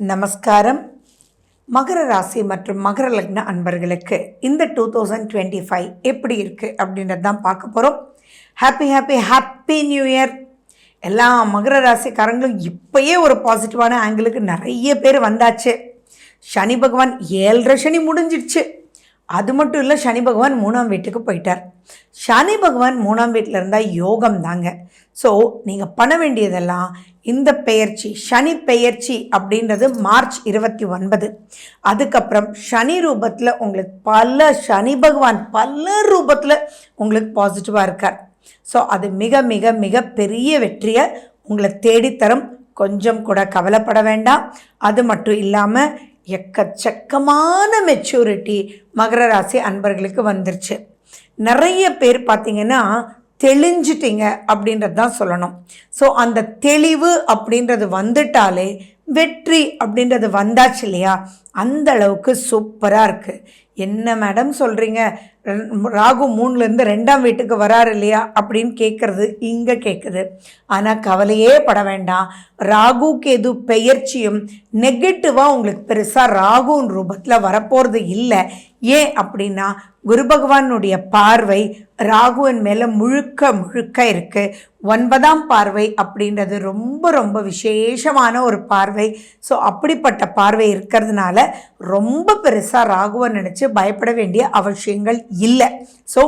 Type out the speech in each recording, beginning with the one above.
நமஸ்காரம். மகர ராசி மற்றும் மகர லக்ன அன்பர்களுக்கு இந்த 2025 எப்படி இருக்குது அப்படின்றது தான் பார்க்க போகிறோம். Happy new year. எல்லா மகர ராசிக்காரங்களும் இப்போயே ஒரு பாசிட்டிவான ஆங்கிளுக்கு நிறைய பேர் வந்தாச்சு. சனி பகவான் 7.5 சனி முடிஞ்சிடுச்சு. அது மட்டும் இல்லை, சனி பகவான் 3ஆம் வீட்டுக்கு போயிட்டார். சனி பகவான் 3ஆம் வீட்டில் இருந்தால் யோகம் தாங்க. ஸோ நீங்கள் பண்ண வேண்டியதெல்லாம் இந்த பெயர்ச்சி, சனி பெயர்ச்சி அப்படின்றது மார்ச் 29. அதுக்கப்புறம் சனி ரூபத்தில் உங்களுக்கு சனி பகவான் பல ரூபத்தில் உங்களுக்கு பாசிட்டிவாக இருக்கார். ஸோ அது மிக மிக மிக பெரிய வெற்றியை உங்களை தேடித்தரும். கொஞ்சம் கூட கவலைப்பட வேண்டாம். அது மட்டும் இல்லாமல் எக்கச்சக்கமான மெச்சூரிட்டி மகர ராசி அன்பர்களுக்கு வந்துருச்சு. நிறைய பேர் பார்த்திங்கன்னா தெளிஞ்சிட்டிங்க அப்படின்றது தான் சொல்லணும். ஸோ அந்த தெளிவு அப்படின்றது வந்துட்டாலே வெற்றி அப்படின்றது வந்தாச்சு இல்லையா, அந்த அளவுக்கு சூப்பராக இருக்குது. என்ன மேடம் சொல்கிறீங்க, ராகு 3லேருந்து 2ஆம் வீட்டுக்கு வராரு இல்லையா அப்படின்னு கேட்குறது இங்கே கேட்குது. ஆனால் கவலையே பட வேண்டாம். ராகு கேது பெயர்ச்சியும் நெகட்டிவாக உங்களுக்கு பெருசாக ராகுன் ரூபத்தில் வரப்போகிறது இல்லை. ஏன் அப்படின்னா குரு பகவானுடைய பார்வை ராகுவின் மேலே முழுக்க இருக்குது. 9ஆம் பார்வை அப்படின்றது ரொம்ப ரொம்ப விசேஷமான ஒரு பார்வை. ஸோ அப்படிப்பட்ட பார்வை இருக்கிறதுனால ரொம்ப பெருசாக ராகுவை நினச்சி பயப்பட வேண்டிய அவசியங்கள் இல்லை. ஸோ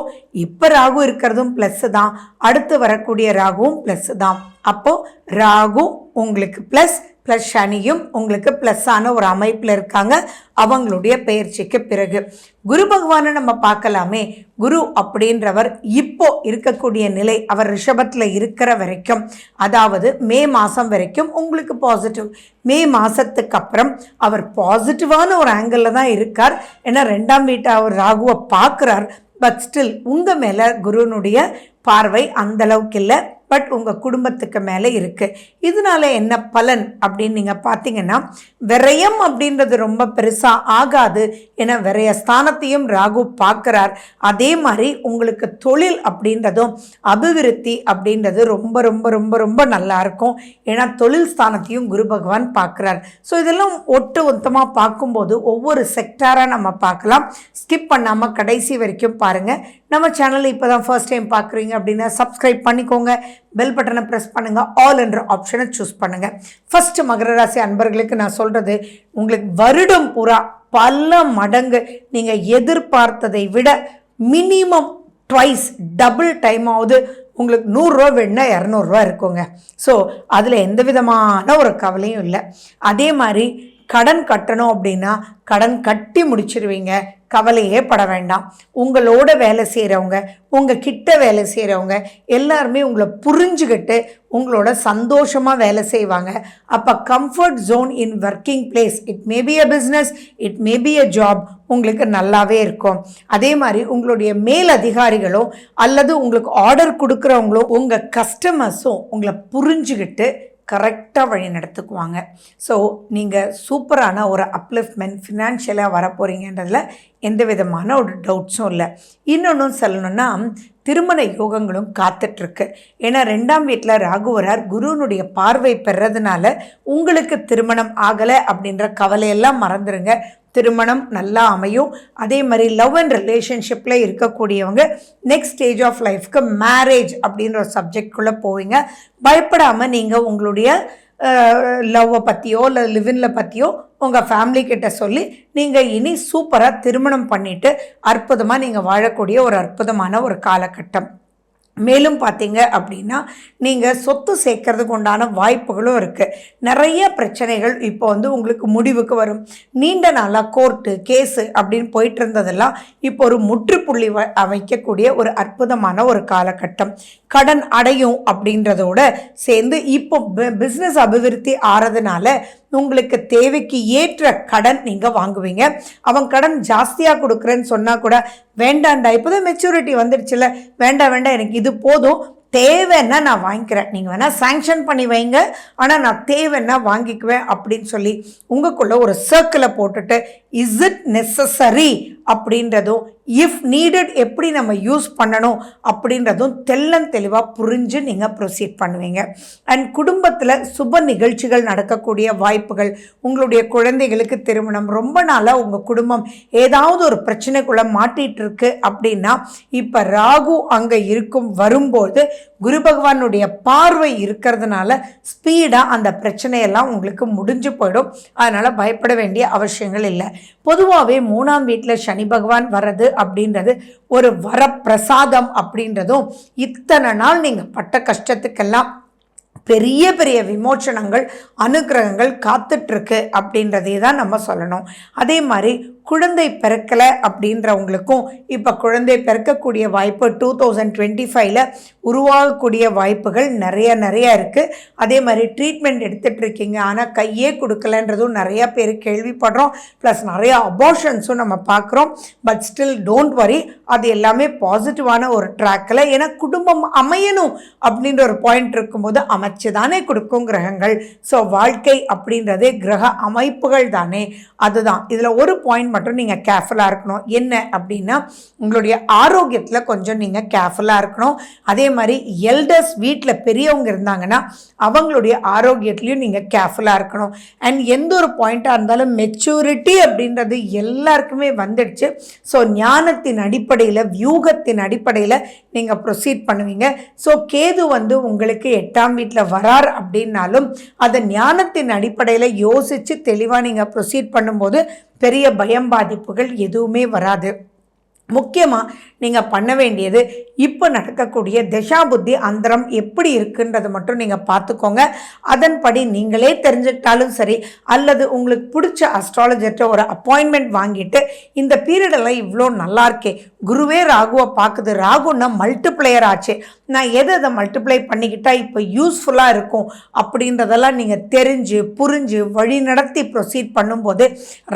இப்போ ராகு இருக்கிறதும் ப்ளஸ்ஸு தான், அடுத்து வரக்கூடிய ராகுவும் ப்ளஸ்ஸு தான். அப்போது ராகு உங்களுக்கு ப்ளஸ் சனியும் உங்களுக்கு ப்ளஸ்ஸான ஒரு அமைப்பில் இருக்காங்க அவங்களுடைய பெயர்ச்சிக்கு பிறகு. குரு பகவானை நம்ம பார்க்கலாமே. குரு அப்படின்றவர் இப்போ இருக்கக்கூடிய நிலை, அவர் ரிஷபத்தில் இருக்கிற வரைக்கும், அதாவது மே மாதம் வரைக்கும் உங்களுக்கு பாசிட்டிவ். மே மாதத்துக்கு அப்புறம் அவர் பாசிட்டிவான ஒரு ஆங்கிளில் தான் இருக்கார். ஏன்னா 2ஆம் வீட்டை அவர் ராகுவை பார்க்குறார். பட் ஸ்டில் உங்கள் மேலே குருனுடைய பார்வை அந்தளவுக்கு இல்லை. பட் உங்கள் குடும்பத்துக்கு மேலே இருக்குது. இதனால என்ன பலன் அப்படின்னு நீங்கள் பார்த்தீங்கன்னா, விரயம் அப்படின்றது ரொம்ப பெருசாக ஆகாது. ஏன்னா விரய ஸ்தானத்தையும் ராகு பார்க்குறார். அதே மாதிரி உங்களுக்கு தொழில் அப்படின்றதும் அபிவிருத்தி அப்படின்றது ரொம்ப ரொம்ப ரொம்ப ரொம்ப நல்லாயிருக்கும். ஏன்னா தொழில் ஸ்தானத்தையும் குரு பகவான் பார்க்குறார். ஸோ இதெல்லாம் ஒட்டுமொத்தமாக பார்க்கும்போது ஒவ்வொரு செக்டாராக நம்ம பார்க்கலாம். ஸ்கிப் பண்ணாமல் கடைசி வரைக்கும் பாருங்கள். நம்ம சேனல் இப்போ தான் ஃபர்ஸ்ட் டைம் பார்க்குறீங்க அப்படின்னா சப்ஸ்கிரைப் பண்ணிக்கோங்க. பெல் பட்டனை ப்ரெஸ் பண்ணுங்கள். ஆல் என்ற ஆப்ஷனை சூஸ் பண்ணுங்கள். ஃபஸ்ட்டு மகர ராசி அன்பர்களுக்கு நான் சொல்கிறது, உங்களுக்கு வருடம் பூரா பல மடங்கு நீங்கள் எதிர்பார்த்ததை விட மினிமம் ட்வைஸ் டபுள் டைமாவது உங்களுக்கு 100 ரூபா வேணுன்னா 200 ரூபா இருக்குங்க. ஸோ அதில் எந்த விதமான ஒரு கவலையும் இல்லை. அதே மாதிரி கடன் கட்டணும் அப்படின்னா கடன் கட்டி முடிச்சிருவீங்க. கவலையே பட வேண்டாம். உங்களோட வேலை செய்கிறவங்க, உங்கள் கிட்ட வேலை செய்கிறவங்க எல்லாருமே உங்களை புரிஞ்சுக்கிட்டு உங்களோட சந்தோஷமாக வேலை செய்வாங்க. அப்போ comfort zone in working place, it may be a business, it may be a job, உங்களுக்கு நல்லாவே இருக்கும். அதே மாதிரி உங்களுடைய மேல் அதிகாரிகளோ அல்லது உங்களுக்கு ஆர்டர் கொடுக்குறவங்களோ உங்கள் கஸ்டமர்ஸும் உங்களை புரிஞ்சுக்கிட்டு கரெக்டாக வழி நடத்துக்குவாங்க. ஸோ நீங்கள் சூப்பரான ஒரு அப்லிஃப்ட்மெண்ட் ஃபினான்ஷியலாக வரப்போகிறீங்கன்றதில் எந்த விதமான ஒரு டவுட்ஸும் இல்லை. இன்னொன்றும் சொல்லணுன்னா திருமண யோகங்களும் காத்துட்ருக்கு. ஏன்னா 2ஆம் வீட்டில் ராகு வரார். குருனுடைய பார்வை பெறதுனால உங்களுக்கு திருமணம் ஆகலை அப்படின்ற கவலையெல்லாம் மறந்துடுங்க. திருமணம் நல்லா அமையும். அதே மாதிரி லவ் அண்ட் ரிலேஷன்ஷிப்பில் இருக்கக்கூடியவங்க நெக்ஸ்ட் ஸ்டேஜ் ஆஃப் லைஃப்க்கு மேரேஜ் அப்படின்ற ஒரு சப்ஜெக்ட்குள்ளே போவீங்க. பயப்படாமல் நீங்கள் உங்களுடைய லவ்வை பற்றியோ இல்லை லிவினில் பற்றியோ உங்கள் ஃபேமிலி கிட்ட சொல்லி நீங்கள் இனி சூப்பராக திருமணம் பண்ணிவிட்டு அற்புதமாக நீங்கள் வாழக்கூடிய ஒரு அற்புதமான ஒரு காலகட்டம். மேலும் பார்த்தீங்க அப்படின்னா நீங்கள் சொத்து சேர்க்கறதுக்கு உண்டான வாய்ப்புகளும் இருக்குது. நிறைய பிரச்சனைகள் இப்போ உங்களுக்கு முடிவுக்கு வரும். நீண்ட நாளாக கோர்ட்டு கேஸு அப்படின்னு போயிட்டு இருந்ததெல்லாம் இப்போ ஒரு முற்றுப்புள்ளி வைக்கக்கூடிய ஒரு அற்புதமான ஒரு காலகட்டம். கடன் அடையும் அப்படின்றதோட சேர்ந்து இப்போ பிஸ்னஸ் அபிவிருத்தி ஆறதுனால உங்களுக்கு தேவைக்கு ஏற்ற கடன் நீங்கள் வாங்குவீங்க. அவன் கடன் ஜாஸ்தியாக கொடுக்குறேன்னு சொன்னால் கூட வேண்டாண்டா, இப்போதான் மெச்சூரிட்டி வந்துடுச்சுல, வேண்டாம் எனக்கு இது போதும், தேவைன்னா நான் வாங்கிக்கிறேன், நீங்கள் வேணால் சாங்ஷன் பண்ணி வைங்க, ஆனால் நான் தேவைன்னா வாங்கிக்குவேன் அப்படின்னு சொல்லி உங்களுக்குள்ள ஒரு சர்க்கிளை போட்டுட்டு இஸ் இட் நெசசரி அப்படின்றதும் இஃப் நீடட் எப்படி நம்ம யூஸ் பண்ணணும் அப்படின்றதும் தெளிவாக புரிஞ்சு நீங்கள் ப்ரொசீட் பண்ணுவீங்க. அண்ட் குடும்பத்தில் சுப நிகழ்ச்சிகள் நடக்கக்கூடிய வாய்ப்புகள், உங்களுடைய குழந்தைகளுக்கு திருமணம், ரொம்ப நாளாக உங்கள் குடும்பம் ஏதாவது ஒரு பிரச்சனைக்குள்ளே மாட்டிகிட்டு இருக்கு அப்படின்னா இப்போ ராகு அங்கே வரும்போது குரு பகவானுடைய பார்வை இருக்கிறதுனால ஸ்பீடாக அந்த பிரச்சனையெல்லாம் உங்களுக்கு முடிஞ்சு போயிடும். அதனால் பயப்பட வேண்டிய அவசியங்கள் இல்லை. பொதுவாகவே 3ஆம் வீட்டில் சனி பகவான் வர்றது அப்படின்றது ஒரு வரப்பிரசாதம் அப்படின்றதும் இத்தனை நாள் நீங்கள் பட்ட கஷ்டத்துக்கெல்லாம் பெரிய பெரிய விமோச்சனங்கள் அனுகிரகங்கள் காத்துட்ருக்கு அப்படின்றதே தான் நம்ம சொல்லணும். அதே மாதிரி குழந்தை பிறக்கலை அப்படின்றவங்களுக்கும் இப்போ குழந்தை பிறக்கக்கூடிய வாய்ப்பு 2025 உருவாகக்கூடிய வாய்ப்புகள் நிறைய இருக்குது. அதே மாதிரி ட்ரீட்மெண்ட் எடுத்துகிட்டு இருக்கீங்க ஆனால் கையே கொடுக்கலன்றதும் நிறையா பேர் கேள்விப்படுறோம். ப்ளஸ் நிறையா அபார்ஷன்ஸும் நம்ம பார்க்குறோம். பட் ஸ்டில் டோன்ட் வரி, அது எல்லாமே பாசிட்டிவான ஒரு ட்ராக்கில். ஏன்னா குடும்பம் அமையணும் அப்படின்ற ஒரு பாயிண்ட் இருக்கும்போது அமைச்சு தானே கொடுக்கும் கிரகங்கள். ஸோ வாழ்க்கை அப்படின்றதே கிரக அமைப்புகள் தானே. அதுதான் இதில் ஒரு பாயிண்ட் மட்டும் நீங்கள் கேர்ஃபுல்லாக இருக்கணும். என்ன அப்படின்னா உங்களுடைய ஆரோக்கியத்தில் கொஞ்சம் நீங்கள் கேர்ஃபுல்லாக இருக்கணும். அதே மாதிரி எல்டர்ஸ் வீட்டில் பெரியவங்க இருந்தாங்கன்னா அவங்களுடைய ஆரோக்கியத்துலையும் நீங்கள் கேர்ஃபுல்லாக இருக்கணும். அண்ட் எந்த ஒரு பாயிண்ட்டாக இருந்தாலும் மெச்சூரிட்டி அப்படின்றது எல்லாருக்குமே வந்துடுச்சு. ஸோ ஞானத்தின் அடிப்படையில், வியூகத்தின் அடிப்படையில் நீங்கள் ப்ரொசீட் பண்ணுவீங்க. ஸோ கேது உங்களுக்கு 8ஆம் வீட்டில் வரார் அப்படின்னாலும் அதை ஞானத்தின் அடிப்படையில் யோசித்து தெளிவாக நீங்கள் ப்ரொசீட் பண்ணும்போது பெரிய பயம் பாதிப்புகள் எதுவுமே வராது. முக்கியமாக நீங்கள் பண்ண வேண்டியது இப்போ நடக்கக்கூடிய தசாபுத்தி அந்தரம் எப்படி இருக்குன்றது மட்டும் நீங்கள் பார்த்துக்கோங்க. அதன்படி நீங்களே தெரிஞ்சுக்கிட்டாலும் சரி, அல்லது உங்களுக்கு பிடிச்ச அஸ்ட்ராலஜர்கிட்ட ஒரு அப்பாயின்மெண்ட் வாங்கிட்டு இந்த பீரியடெல்லாம் இவ்வளோ நல்லா இருக்கே, குருவே ராகுவை பார்க்குது, ராகுன்னா மல்டிப்ளையர் ஆச்சு, நான் எதை மல்டிப்ளை பண்ணிக்கிட்டால் இப்போ யூஸ்ஃபுல்லாக இருக்கும் அப்படின்றதெல்லாம் நீங்கள் தெரிஞ்சு புரிஞ்சு வழி நடத்தி ப்ரொசீட் பண்ணும்போது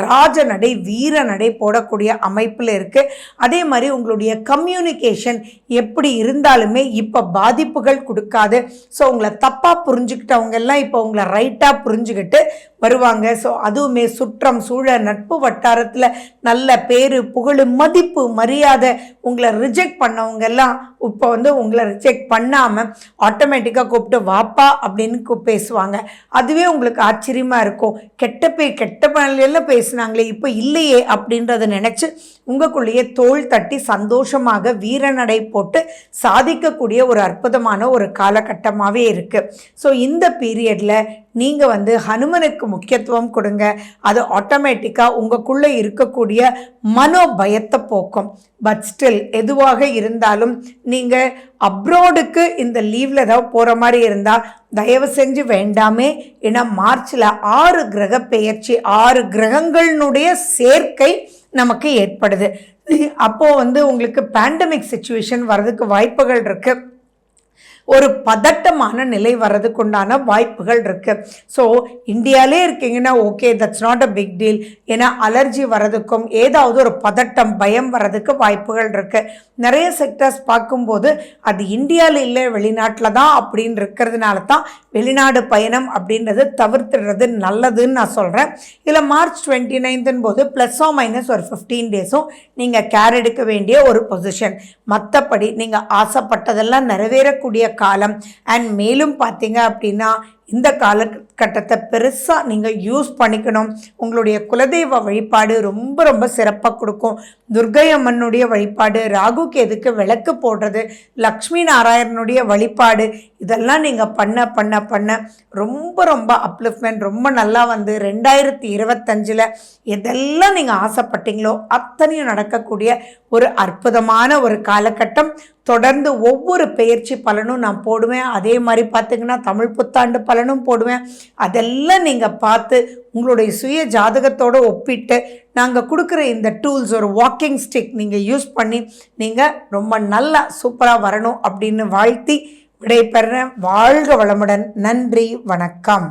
ராஜநடை வீர நடை போடக்கூடிய அமைப்பில் இருக்குது. அதே மாதிரி உங்களுடைய கம்யூனிகேஷன் எப்படி இருந்தாலுமே இப்போ பாதிப்புகள் கொடுக்காது. ஸோ உங்களை தப்பாக புரிஞ்சுக்கிட்டவங்க எல்லாம் இப்போ உங்களை ரைட்டாக புரிஞ்சுக்கிட்டு வருவாங்க. ஸோ அதுவுமே சுற்றம் சூழல் நட்பு வட்டாரத்தில் நல்ல பேரு புகழ் மதிப்பு மரியாதை, உங்களை ரிஜெக்ட் பண்ணவங்க எல்லாம் இப்போ உங்களை ரிஜெக்ட் பண்ணாமல் ஆட்டோமேட்டிக்காக கூப்பிட்டு வாப்பா அப்படின்னு பேசுவாங்க. அதுவே உங்களுக்கு ஆச்சரியமாக இருக்கும். கெட்ட பணியெல்லாம் பேசுனாங்களே இப்போ இல்லையே அப்படின்றத நினச்சி உங்களுக்குள்ளேயே தோள் தட்டி சந்தோஷமாக வீரநடை போட்டு சாதிக்கக்கூடிய ஒரு அற்புதமான ஒரு காலகட்டமாகவே இருக்குது. ஸோ இந்த பீரியடில் நீங்கள் ஹனுமனுக்கு முக்கியத்துவம் கொடுங்க. அது ஆட்டோமேட்டிக்காக உங்களுக்குள்ளே இருக்கக்கூடிய மனோபயத்தை போக்கும். பட் ஸ்டில் எதுவாக இருந்தாலும் நீங்கள் அப்ராடுக்கு இந்த லீவில் ஏதாவது போகிற மாதிரி இருந்தால் தயவு செஞ்சு வேண்டாமே. ஏன்னா மார்ச்சில் 6 கிரக பெயர்ச்சி, 6 கிரகங்களுடைய சேர்க்கை நமக்கு ஏற்படுது. அப்போது உங்களுக்கு பேண்டமிக் சிச்சுவேஷன் வர்றதுக்கு வாய்ப்புகள் இருக்குது. ஒரு பதட்டமான நிலை வர்றதுக்குண்டான வாய்ப்புகள் இருக்குது. ஸோ இந்தியாவிலே இருக்கீங்கன்னா okay, that's not a big deal. ஏன்னா அலர்ஜி வர்றதுக்கும் ஏதாவது ஒரு பதட்டம் பயம் வர்றதுக்கு வாய்ப்புகள் இருக்குது. நிறைய செக்டர்ஸ் பார்க்கும்போது அது இந்தியாவில் இல்லை வெளிநாட்டில் தான் அப்படின்னு இருக்கிறதுனால தான் வெளிநாடு பயணம் அப்படின்றது தவிர்த்துடுறது நல்லதுன்னு நான் சொல்கிறேன். இதில் மார்ச் 29 போது ± ஒரு 15 டேஸும் நீங்கள் கேர் எடுக்க வேண்டிய ஒரு பொசிஷன். மற்றபடி நீங்கள் ஆசைப்பட்டதெல்லாம் நிறைவேறக்கூடிய காலம். அண்ட் மேலும் பார்த்தீங்க அப்படின்னா இந்த காலகட்டத்தை பெருசாக நீங்கள் யூஸ் பண்ணிக்கணும். உங்களுடைய குலதெய்வ வழிபாடு ரொம்ப சிறப்பாக கொடுக்கும். துர்க்கை அம்மனுடைய வழிபாடு, ராகு கேதுக்கு விளக்கு போடுறது, லக்ஷ்மி நாராயணனுடைய வழிபாடு, இதெல்லாம் நீங்கள் பண்ண ரொம்ப அப்லிஃப்ட்மெண்ட் ரொம்ப நல்லா 2025 எதெல்லாம் நீங்கள் ஆசைப்பட்டீங்களோ அத்தனையும் நடக்கக்கூடிய ஒரு அற்புதமான ஒரு காலகட்டம். தொடர்ந்து ஒவ்வொரு பெயர்ச்சி பலனும் நான் போடுவேன். அதே மாதிரி பார்த்திங்கன்னா தமிழ் புத்தாண்டு பலனும் போடுவேன். அதெல்லாம் நீங்கள் பார்த்து உங்களுடைய சுய ஜாதகத்தோடு ஒப்பிட்டு நாங்கள் கொடுக்குற இந்த டூல்ஸ், ஒரு வாக்கிங் ஸ்டிக் நீங்கள் யூஸ் பண்ணி நீங்கள் ரொம்ப நல்லா சூப்பராக வரணும் அப்படின்னு வாழ்த்தி விடைபெறேன். வாழ்க வளமுடன். நன்றி, வணக்கம்.